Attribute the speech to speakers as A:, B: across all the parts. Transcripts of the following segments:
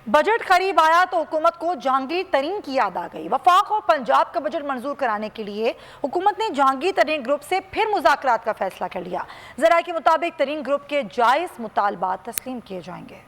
A: Budget करीब आया तो हुकूमत को जहांगीर तरीन की याद आ गई। वफाक और पंजाब का बजट मंजूर कराने के लिए हुकूमत ने जहांगीर तरीन ग्रुप से फिर मुज़ाकरात का फैसला कर लिया। ज़राए के मुताबिक तरीन ग्रुप के जायज़ मुतालबात तस्लीम किए जाएंगे।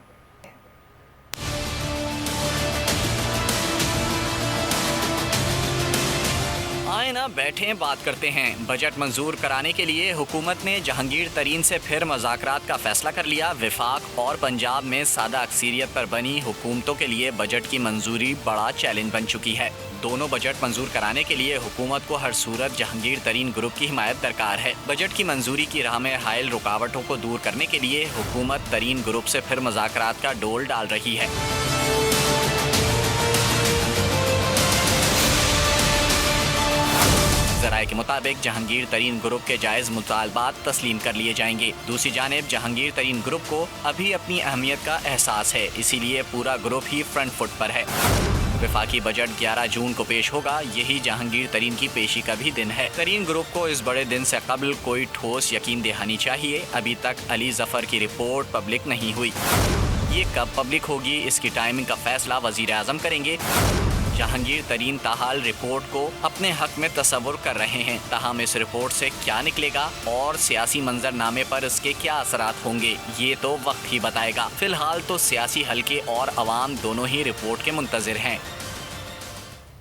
B: आए ना बैठे बात करते हैं। बजट मंजूर कराने के लिए हुकूमत ने जहांगीर तरीन से फिर मुज़ाकरात का फैसला कर लिया। वफाक और पंजाब में सादा अक्सीरियत पर बनी हुकूमतों के लिए बजट की मंजूरी बड़ा चैलेंज बन चुकी है। दोनों बजट मंजूर कराने के लिए हुकूमत को हर सूरत जहांगीर तरीन ग्रुप की हिमायत दरकार है। बजट की मंजूरी की राह में हायल रुकावटों को दूर करने के लिए हुकूमत तरीन ग्रुप से फिर मुज़ाकरात का डोल डाल रही है। ज़राए के मुताबिक जहांगीर तरीन ग्रुप के जायज़ मुतालबात तस्लीम कर लिए जाएंगे। दूसरी जानिब जहांगीर तरीन ग्रुप को अभी अपनी अहमियत का एहसास है, इसीलिए पूरा ग्रुप ही फ्रंट फुट पर है। वफाकी बजट 11 जून को पेश होगा। यही जहांगीर तरीन की पेशी का भी दिन है। तरीन ग्रुप को इस बड़े दिन से कबल कोई ठोस यकीन दहानी चाहिए। अभी तक अली जफर की रिपोर्ट पब्लिक नहीं हुई। ये कब पब्लिक होगी, इसकी टाइमिंग का फैसला वज़ीर आज़म करेंगे। जहांगीर तरीन ताहाल रिपोर्ट को अपने हक में तस्वुर कर रहे हैं, ताहम इस रिपोर्ट से क्या निकलेगा और सियासी मंजरनामे पर इसके क्या असरात होंगे, ये तो वक्त ही बताएगा। फिलहाल तो सियासी हलके और अवाम दोनों ही रिपोर्ट के मुंतज़िर हैं।